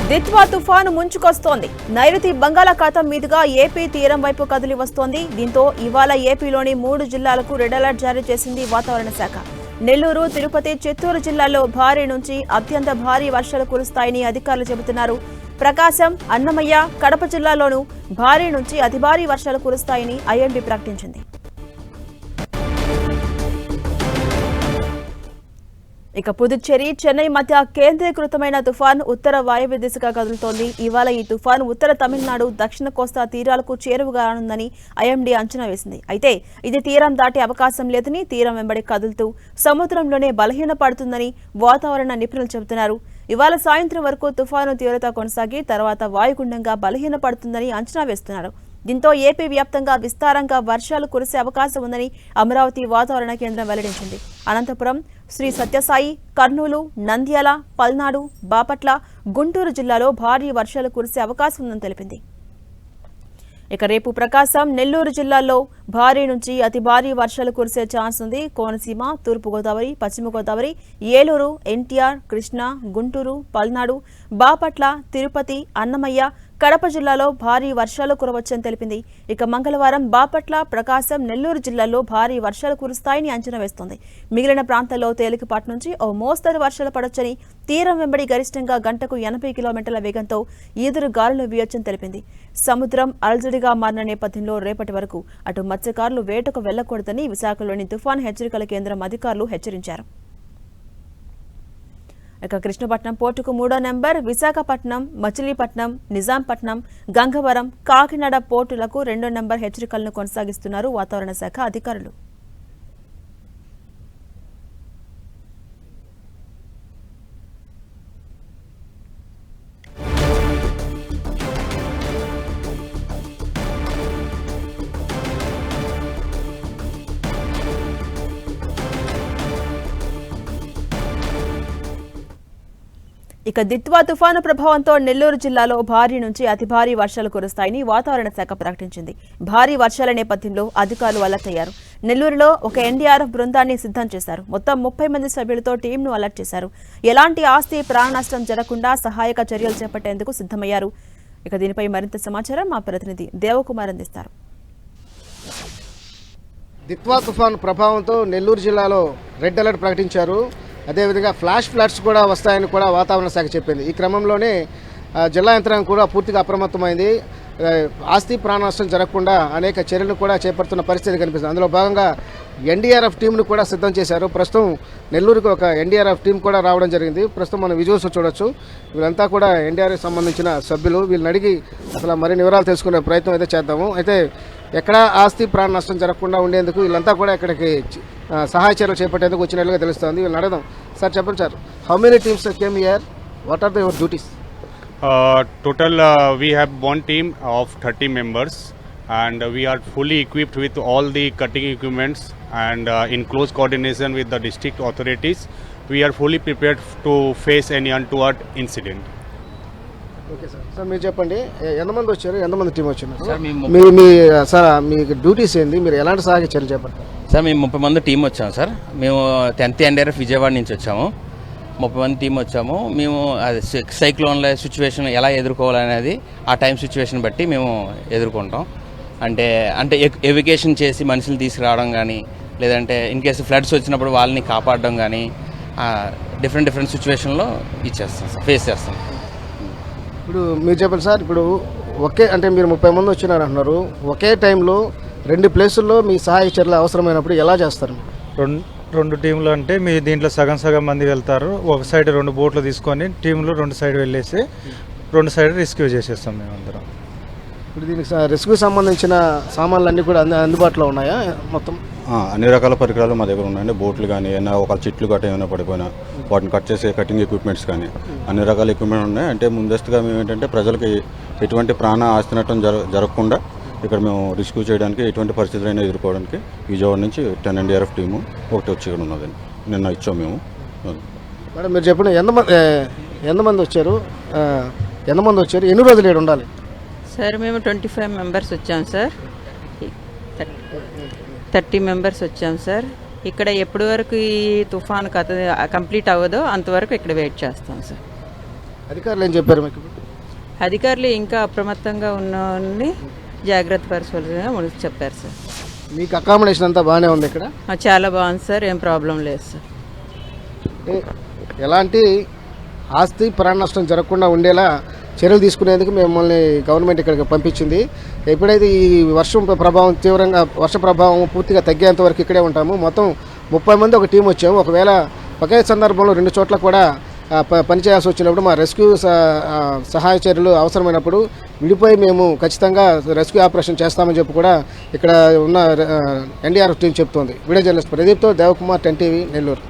దిత్వా తుఫాను ముంచుకొస్తోంది. నైరుతి బంగాళాఖాతం మీదుగా ఏపీ తీరం వైపు కదిలి వస్తోంది. దీంతో ఇవాళ ఏపీలోని 3 జిల్లాలకు రెడ్ అలర్ట్ జారీ చేసింది వాతావరణ శాఖ. నెల్లూరు, తిరుపతి, చిత్తూరు జిల్లాల్లో భారీ నుంచి అత్యంత భారీ వర్షాలు కురుస్తాయని అధికారులు చెబుతున్నారు. ప్రకాశం, అన్నమయ్య, కడప జిల్లాల్లోనూ భారీ నుంచి అతి భారీ వర్షాలు కురుస్తాయని ఐఎండీ ప్రకటించింది. ఇక పుదుచ్చేరి, చెన్నై మధ్య కేంద్రీకృతమైన తుఫాను ఉత్తర వాయవ్య దిశగా కదులుతోంది. ఇవాళ ఈ తుఫాను ఉత్తర తమిళనాడు, దక్షిణ కోస్తా తీరాలకు చేరువగానుందని ఐఎండీ అంచనా వేసింది. అయితే ఇది తీరం దాటే అవకాశం లేదని, తీరం వెంబడి కదులుతూ సముద్రంలోనే బలహీనపడుతుందని వాతావరణ నిపుణులు చెబుతున్నారు. ఇవాళ సాయంత్రం వరకు తుఫాను తీవ్రత కొనసాగి తర్వాత వాయుగుండంగా బలహీనపడుతుందని అంచనా వేస్తున్నారు. దీంతో ఏపీ వ్యాప్తంగా విస్తారంగా వర్షాలు కురిసే అవకాశం ఉందని అమరావతి వాతావరణ కేంద్రం వెల్లడించింది. అనంతపురం, శ్రీ సత్యసాయి, కర్నూలు, నంద్యాల, పల్నాడు, బాపట్ల, గుంటూరు జిల్లాలో భారీ వర్షాలు కురిసే అవకాశం ఉందని తెలిపింది. ఇక రేపు ప్రకాశం, నెల్లూరు జిల్లాల్లో భారీ నుంచి అతి భారీ వర్షాలు కురిసే ఛాన్స్ ఉంది. కోనసీమ, తూర్పుగోదావరి, పశ్చిమ గోదావరి, ఏలూరు, ఎన్టీఆర్, కృష్ణా, గుంటూరు, పల్నాడు, బాపట్ల, తిరుపతి, అన్నమయ్య, కడప జిల్లాలో భారీ వర్షాలు కురవచ్చని తెలిపింది. ఇక మంగళవారం బాపట్ల, ప్రకాశం, నెల్లూరు జిల్లాల్లో భారీ వర్షాలు కురుస్తాయని అంచనా వేస్తోంది. మిగిలిన ప్రాంతాల్లో తేలికపాటి నుంచి ఓ మోస్తరు వర్షాలు పడొచ్చని, తీరం వెంబడి గరిష్టంగా గంటకు 80 కిలోమీటర్ల వేగంతో ఈదురు గాలులు వీయొచ్చని తెలిపింది. సముద్రం అలజడిగా మారిన నేపథ్యంలో రేపటి వరకు అటు మత్స్యకారులు వేటకు వెళ్లకూడదని విశాఖలోని తుఫాను హెచ్చరికల కేంద్రం అధికారులు హెచ్చరించారు. ఇక కృష్ణపట్నం పోర్టుకు 3వ నెంబర్, విశాఖపట్నం, మచిలీపట్నం, నిజాంపట్నం, గంగవరం, కాకినాడ పోర్టులకు 2వ నెంబర్ హెచ్చరికలను కొనసాగిస్తున్నారు వాతావరణ శాఖ అధికారులు. ఇక దిత్వా తుఫాను ప్రభావంతో నెల్లూరు జిల్లాలో భారీ నుంచి అతి భారీ వర్షాలు కురుస్తాయని వాతావరణ శాఖ ప్రకటించింది. భారీ వర్షాల నేపథ్యంలో అధికారులు అలర్ట్ అయ్యారు. నెల్లూరులో ఒక ఎన్డీఆర్ఎఫ్ బృందాన్ని సిద్ధం చేశారు. మొత్తం 30 మంది సభ్యులతో టీంను అలర్ట్ చేశారు. ఎలాంటి ఆస్తి ప్రాణ నష్టం జరగకుండా సహాయక చర్యలు చేపట్టేందుకు సిద్ధమయ్యారు. ఇక దీనిపై మరింత సమాచారం మా ప్రతినిధి దేవకుమార్ అందిస్తారు. దిత్వా తుఫాను ప్రభావంతో నెల్లూరు జిల్లాలో రెడ్ అలర్ట్ ప్రకటించారు. అదేవిధంగా ఫ్లాష్ ఫ్లడ్స్ కూడా వస్తాయని కూడా వాతావరణ శాఖ చెప్పింది. ఈ క్రమంలోనే జిల్లా యంత్రాంగం కూడా పూర్తిగా అప్రమత్తమైంది. ఆస్తి ప్రాణ నష్టం జరగకుండా అనేక చర్యలను కూడా చేపడుతున్న పరిస్థితి కనిపిస్తుంది. అందులో భాగంగా ఎన్డీఆర్ఎఫ్ టీంను కూడా సిద్ధం చేశారు. ప్రస్తుతం నెల్లూరుకు ఒక ఎన్డీఆర్ఎఫ్ టీం కూడా రావడం జరిగింది. ప్రస్తుతం మనం విజువల్స్ చూడొచ్చు. వీళ్ళంతా కూడా ఎన్డీఆర్ఎఫ్ సంబంధించిన సభ్యులు. వీళ్ళని అడిగి అసలు మరిన్ని వివరాలు తెలుసుకునే ప్రయత్నం అయితే చేద్దాము. అయితే ఎక్కడా ఆస్తి ప్రాణ నష్టం జరగకుండా ఉండేందుకు వీళ్ళంతా కూడా ఇక్కడికి సహాయ చర్యలు చేపట్టేందుకు వచ్చినట్లుగా తెలుస్తుంది. వీళ్ళని అడగదాం. సార్ చెప్పండి sir, how many teams came here, what are your duties? Total we have one team of 30 members and we are fully equipped with all the cutting equipments and in close coordination with the district authorities we are fully prepared to face any untoward incident. Okay sir. Sir మీరు చెప్పండి, ఎంతమంది వచ్చారు, ఎంతమంది team వచ్చారు sir? మీ duties ఏంది, మీరు ఎలాంటి సహాయ చర్యలు చేపడతారు? సార్ మేము 30 మంది టీం వచ్చాము సార్. మేము 10th ఎన్డీఆర్ఎఫ్ విజయవాడ నుంచి వచ్చాము. 30 మంది టీం వచ్చాము. మేము అది సైక్లోన్ల సిచ్యువేషన్ ఎలా ఎదుర్కోవాలనేది ఆ టైం సిచ్యువేషన్ బట్టి మేము ఎదుర్కొంటాం. అంటే ఎవికేషన్ చేసి మనుషులు తీసుకురావడం కానీ, లేదంటే ఇన్ కేసు ఫ్లడ్స్ వచ్చినప్పుడు వాళ్ళని కాపాడడం కానీ డిఫరెంట్ సిచ్యువేషన్లో ఇచ్చేస్తాం సార్, ఫేస్ చేస్తాం. ఇప్పుడు మీరు చెప్పండి సార్, ఇప్పుడు మీరు 30 మంది వచ్చినారు అంటున్నారు. ఒకే టైంలో 2 ప్లేసుల్లో మీ సహాయ చర్యలు అవసరమైనప్పుడు ఎలా చేస్తారు? రెండు టీంలు అంటే మీ దీంట్లో సగం మంది వెళ్తారు. ఒక సైడ్ 2 బోట్లు తీసుకొని టీంలు 2 సైడ్ వెళ్ళేసి 2 సైడ్ రెస్క్యూ చేసేస్తాం మేము అందరం. ఇప్పుడు దీనికి రెస్క్యూ సంబంధించిన సామాన్లు అన్నీ కూడా అందుబాటులో ఉన్నాయా? మొత్తం అన్ని రకాల పరికరాలు మా దగ్గర ఉన్నాయండి. బోట్లు కానీ, ఏమైనా ఒక చెట్లు గట్ట ఏమైనా పడిపోయినా వాటిని కట్ చేసే కటింగ్ ఎక్విప్మెంట్స్ కానీ అన్ని రకాల ఎక్విప్మెంట్ ఉన్నాయి. అంటే ముందస్తుగా మేము ఏంటంటే ప్రజలకి ఎటువంటి ప్రాణ ఆస్తి నష్టం జరగకుండా ఇక్కడ మేము రెస్క్యూ చేయడానికి ఎటువంటి పరిస్థితులైనా ఎదుర్కోవడానికి విజయవాడ నుంచి 10 ఎన్డీఆర్ఎఫ్ టీము ఒకటి వచ్చి ఇక్కడ ఉన్నదండి. నిన్న ఇచ్చాము మేము. మేడం మీరు చెప్పండి, ఎంతమంది వచ్చారు, ఎన్ని రోజులు ఇక్కడ ఉండాలి? సార్ మేము 25 మెంబర్స్ వచ్చాం సార్. 30 మెంబర్స్ వచ్చాం సార్. ఇక్కడ ఎప్పటి వరకు ఈ తుఫాను కంప్లీట్ అవ్వదో అంతవరకు ఇక్కడ వెయిట్ చేస్తాం సార్. అధికారులు ఏం చెప్పారు మీకు? అధికారులు ఇంకా అప్రమత్తంగా ఉన్నవారిని జాగ్రత్త పరచాలని మనకు చెప్పారు సార్. మీకు అకామిడేషన్ అంతా బాగానే ఉంది ఇక్కడ? చాలా బాగుంది సార్, ఏం ప్రాబ్లం లేదు సార్. అంటే ఎలాంటి ఆస్తి ప్రాణ నష్టం జరగకుండా ఉండేలా చర్యలు తీసుకునేందుకు మిమ్మల్ని గవర్నమెంట్ ఇక్కడికి పంపించింది. ఎప్పుడైతే ఈ వర్ష ప్రభావం పూర్తిగా తగ్గేంత వరకు ఇక్కడే ఉంటాము. మొత్తం 30 మంది ఒక టీం వచ్చాము. ఒకవేళ ఒకే సందర్భంలో 2 చోట్ల కూడా పనిచేయాల్సి వచ్చినప్పుడు మా రెస్క్యూ సహాయ చర్యలు అవసరమైనప్పుడు విడిపోయి మేము ఖచ్చితంగా రెస్క్యూ ఆపరేషన్ చేస్తామని చెప్పి కూడా ఇక్కడ ఉన్న ఎన్డీఆర్ఎఫ్ టీం చెప్తోంది. వీడియో జర్నలిస్ట్ ప్రదీప్తో దేవకుమార్, 10 టీవీ, నెల్లూరు.